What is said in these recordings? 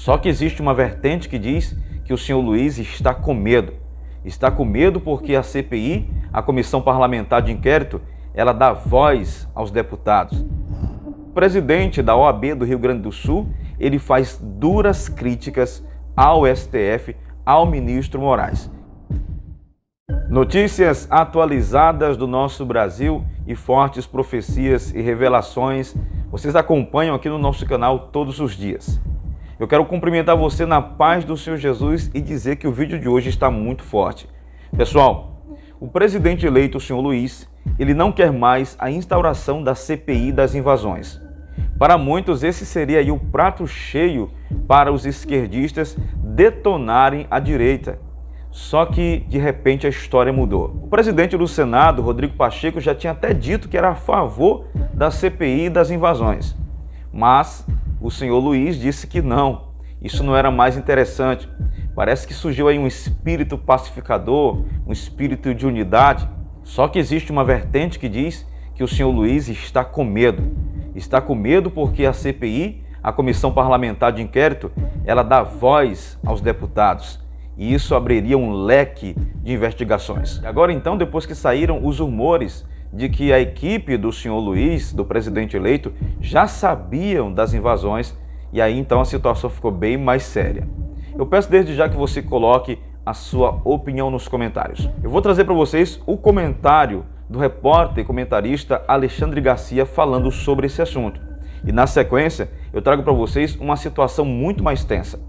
Só que existe uma vertente que diz que o senhor Luiz está com medo. Está com medo porque a CPI, a Comissão Parlamentar de Inquérito, ela dá voz aos deputados. O presidente da OAB do Rio Grande do Sul, ele faz duras críticas ao STF, ao ministro Moraes. Notícias atualizadas do nosso Brasil e fortes profecias e revelações, vocês acompanham aqui no nosso canal todos os dias. Eu quero cumprimentar você na paz do Senhor Jesus e dizer que o vídeo de hoje está muito forte. Pessoal, o presidente eleito, o senhor Luiz, ele não quer mais a instauração da CPI das invasões. Para muitos, esse seria aí o prato cheio para os esquerdistas detonarem a direita. Só que, de repente, a história mudou. O presidente do Senado, Rodrigo Pacheco, já tinha até dito que era a favor da CPI das invasões. Mas o senhor Luiz disse que não, isso não era mais interessante. Parece que surgiu aí um espírito pacificador, um espírito de unidade. Só que existe uma vertente que diz que o senhor Luiz está com medo. Está com medo porque a CPI, a Comissão Parlamentar de Inquérito, ela dá voz aos deputados. E isso abriria um leque de investigações. Agora então, depois que saíram os rumores de que a equipe do senhor Luiz, do presidente eleito, já sabiam das invasões, e aí então a situação ficou bem mais séria. Eu peço desde já que você coloque a sua opinião nos comentários. Eu vou trazer para vocês o comentário do repórter e comentarista Alexandre Garcia falando sobre esse assunto. E na sequência, eu trago para vocês uma situação muito mais tensa.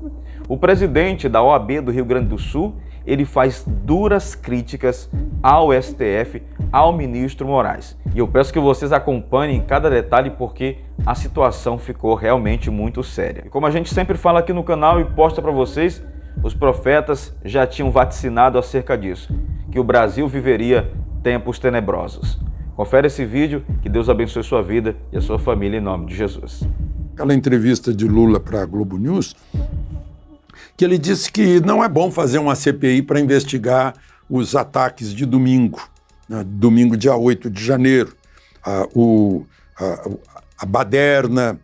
O presidente da OAB do Rio Grande do Sul, ele faz duras críticas ao STF, ao ministro Moraes. E eu peço que vocês acompanhem cada detalhe porque a situação ficou realmente muito séria. E como a gente sempre fala aqui no canal e posta para vocês, os profetas já tinham vaticinado acerca disso, que o Brasil viveria tempos tenebrosos. Confere esse vídeo, que Deus abençoe sua vida e a sua família em nome de Jesus. Aquela entrevista de Lula para a Globo News, que ele disse que não é bom fazer uma CPI para investigar os ataques de domingo, né? Domingo, dia 8 de janeiro, a baderna,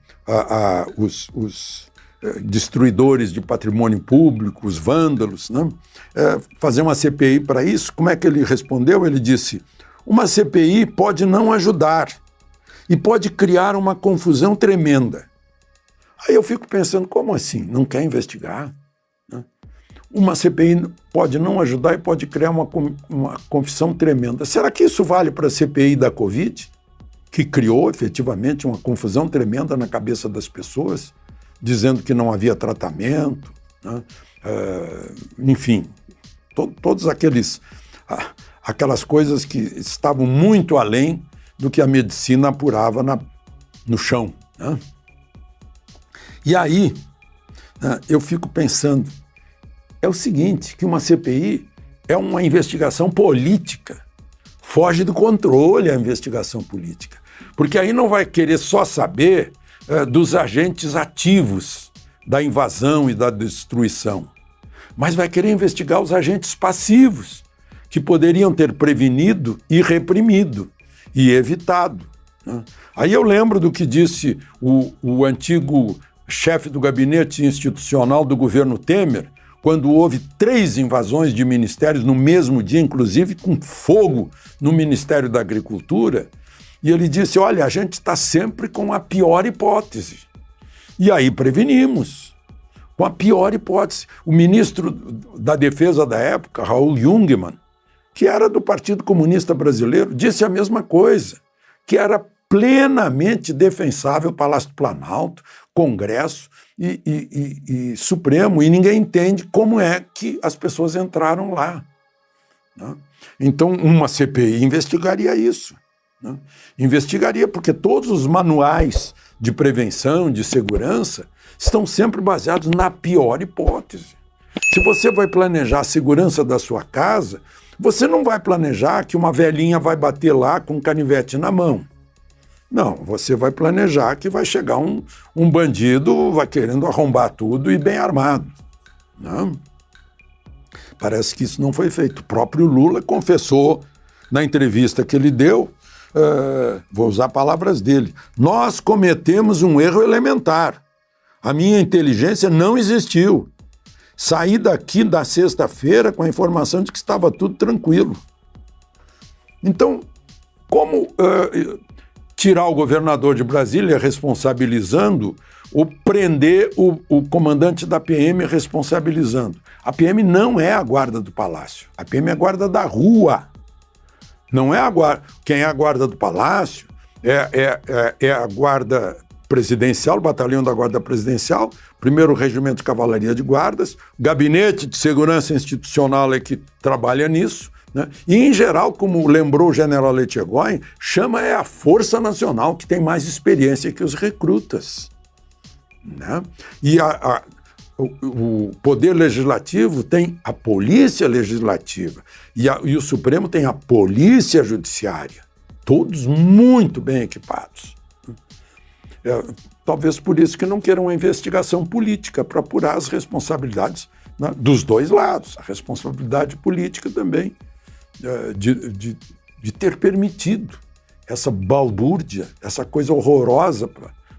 os destruidores de patrimônio público, os vândalos, né? Fazer uma CPI para isso. Como é que ele respondeu? Ele disse: uma CPI pode não ajudar e pode criar uma confusão tremenda. Aí eu fico pensando, como assim? Não quer investigar? Uma CPI pode não ajudar e pode criar uma confusão tremenda. Será que isso vale para a CPI da Covid, que criou efetivamente uma confusão tremenda na cabeça das pessoas, dizendo que não havia tratamento, né? Enfim, todos aquelas coisas que estavam muito além do que a medicina apurava no chão, né? E aí, né, eu fico pensando, é o seguinte, que uma CPI é uma investigação política, foge do controle a investigação política, porque aí não vai querer só saber dos agentes ativos da invasão e da destruição, mas vai querer investigar os agentes passivos, que poderiam ter prevenido e reprimido e evitado, né? Aí eu lembro do que disse o antigo chefe do gabinete institucional do governo Temer, quando houve 3 invasões de ministérios no mesmo dia, inclusive com fogo no Ministério da Agricultura, e ele disse, olha, a gente está sempre com a pior hipótese. E aí prevenimos, com a pior hipótese. O ministro da Defesa da época, Raul Jungmann, que era do Partido Comunista Brasileiro, disse a mesma coisa, que era plenamente defensável Palácio do Planalto, Congresso e Supremo, e ninguém entende como é que as pessoas entraram lá, né? Então, uma CPI investigaria isso, né? Investigaria porque todos os manuais de prevenção, de segurança, estão sempre baseados na pior hipótese. Se você vai planejar a segurança da sua casa, você não vai planejar que uma velhinha vai bater lá com um canivete na mão. Não, você vai planejar que vai chegar um bandido, vai querendo arrombar tudo e bem armado, né? Parece que isso não foi feito. O próprio Lula confessou na entrevista que ele deu, vou usar palavras dele, nós cometemos um erro elementar. A minha inteligência não existiu. Saí daqui da sexta-feira com a informação de que estava tudo tranquilo. Então, como tirar o governador de Brasília responsabilizando ou prender o comandante da PM responsabilizando? A PM não é a guarda do palácio. A PM é a guarda da rua. Não é a guarda. Quem é a guarda do palácio é a guarda presidencial, o batalhão da guarda presidencial, primeiro regimento de cavalaria de guardas, o gabinete de segurança institucional é que trabalha nisso, né? E, em geral, como lembrou o general Etchegóin, chama a Força Nacional, que tem mais experiência que os recrutas, né? E o Poder Legislativo tem a Polícia Legislativa e o Supremo tem a Polícia Judiciária, todos muito bem equipados. Talvez por isso que não queiram uma investigação política para apurar as responsabilidades, né, dos dois lados, a responsabilidade política também de ter permitido essa balbúrdia, essa coisa horrorosa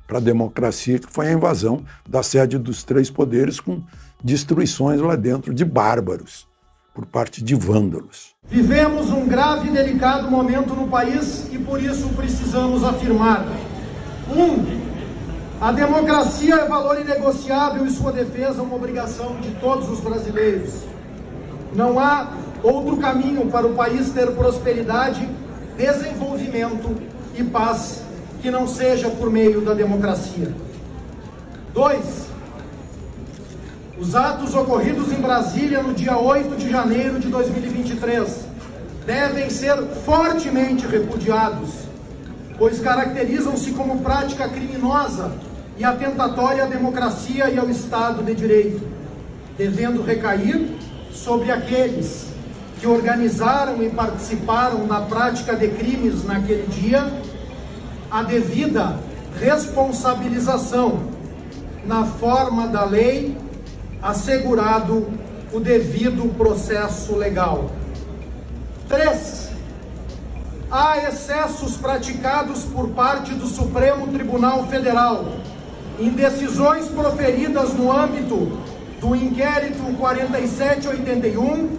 para a democracia, que foi a invasão da sede dos três poderes com destruições lá dentro de bárbaros, por parte de vândalos. Vivemos um grave e delicado momento no país e por isso precisamos afirmar: 1. A democracia é valor inegociável e sua defesa é uma obrigação de todos os brasileiros. Não há outro caminho para o país ter prosperidade, desenvolvimento e paz que não seja por meio da democracia. 2. Os atos ocorridos em Brasília no dia 8 de janeiro de 2023 devem ser fortemente repudiados, pois caracterizam-se como prática criminosa e atentatória à democracia e ao Estado de Direito, devendo recair sobre aqueles que organizaram e participaram da prática de crimes naquele dia a devida responsabilização na forma da lei, assegurado o devido processo legal. 3. Há excessos praticados por parte do Supremo Tribunal Federal em decisões proferidas no âmbito do inquérito 4781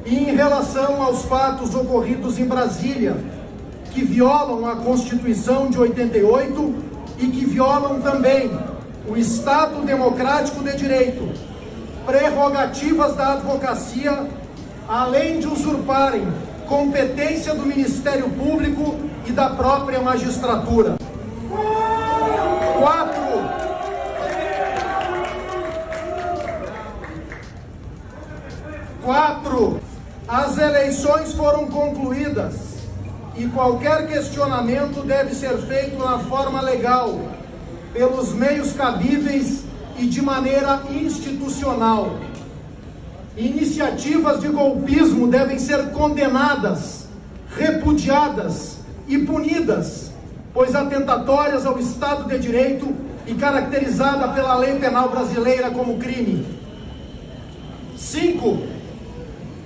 e em relação aos fatos ocorridos em Brasília, que violam a Constituição de 88 e que violam também o Estado Democrático de Direito, prerrogativas da advocacia, além de usurparem competência do Ministério Público e da própria magistratura. 4. As eleições foram concluídas e qualquer questionamento deve ser feito na forma legal, pelos meios cabíveis e de maneira institucional. Iniciativas de golpismo devem ser condenadas, repudiadas e punidas, pois atentatórias ao Estado de Direito e caracterizada pela lei penal brasileira como crime. 5.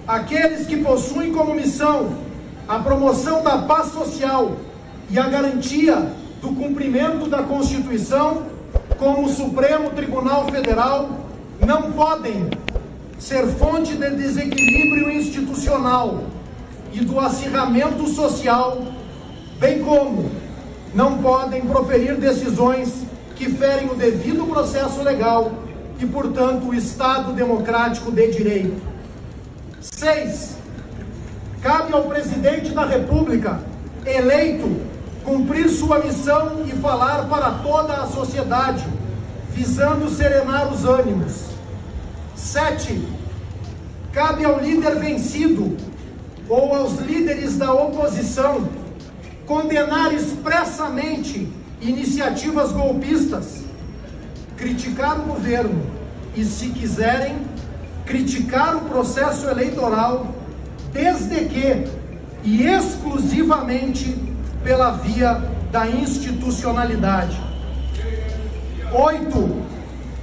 Aqueles que possuem como missão a promoção da paz social e a garantia do cumprimento da Constituição, como o Supremo Tribunal Federal, não podem ser fonte de desequilíbrio institucional e do acirramento social, bem como não podem proferir decisões que ferem o devido processo legal e, portanto, o Estado Democrático de Direito. 6. Cabe ao presidente da República, eleito, cumprir sua missão e falar para toda a sociedade, visando serenar os ânimos. 7. Cabe ao líder vencido ou aos líderes da oposição condenar expressamente iniciativas golpistas, criticar o governo e, se quiserem, criticar o processo eleitoral, desde que e exclusivamente pela via da institucionalidade. 8.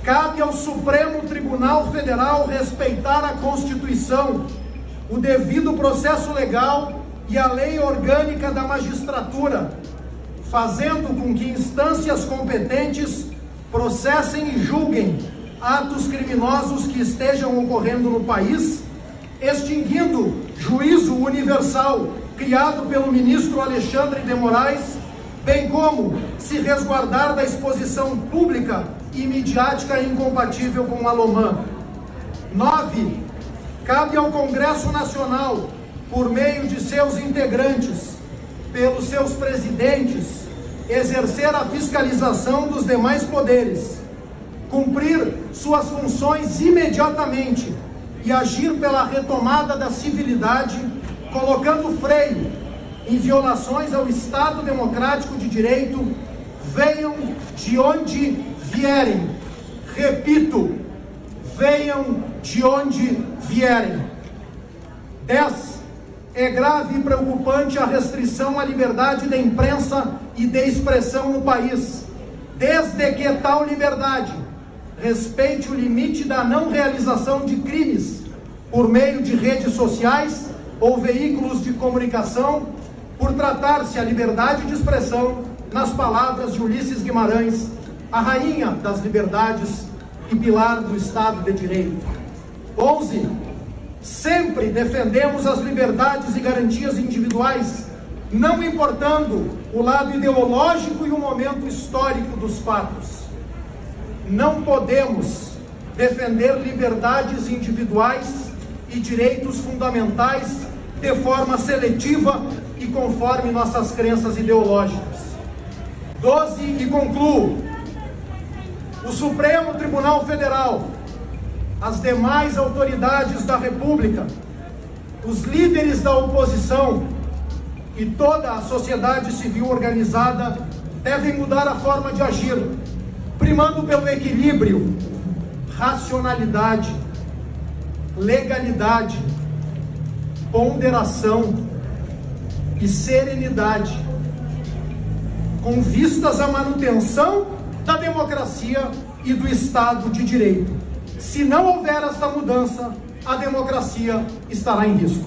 Cabe ao Supremo Tribunal Federal respeitar a Constituição, o devido processo legal e a lei orgânica da magistratura, fazendo com que instâncias competentes processem e julguem atos criminosos que estejam ocorrendo no país, extinguindo juízo universal criado pelo ministro Alexandre de Moraes, bem como se resguardar da exposição pública e midiática incompatível com a LOMAN. 9. Cabe ao Congresso Nacional, por meio de seus integrantes, pelos seus presidentes, exercer a fiscalização dos demais poderes, cumprir suas funções imediatamente e agir pela retomada da civilidade, colocando freio em violações ao Estado Democrático de Direito, venham de onde vierem. Repito, venham de onde vierem. 10. É grave e preocupante a restrição à liberdade da imprensa e de expressão no país, desde que tal liberdade respeite o limite da não realização de crimes por meio de redes sociais ou veículos de comunicação, por tratar-se a liberdade de expressão, nas palavras de Ulisses Guimarães, a rainha das liberdades e pilar do Estado de Direito. 11. Sempre defendemos as liberdades e garantias individuais, não importando o lado ideológico e o momento histórico dos fatos. Não podemos defender liberdades individuais e direitos fundamentais de forma seletiva e conforme nossas crenças ideológicas. 12. E concluo. O Supremo Tribunal Federal, as demais autoridades da República, os líderes da oposição e toda a sociedade civil organizada devem mudar a forma de agir, primando pelo equilíbrio, racionalidade, legalidade, ponderação e serenidade, com vistas à manutenção da democracia e do Estado de Direito. Se não houver esta mudança, a democracia estará em risco.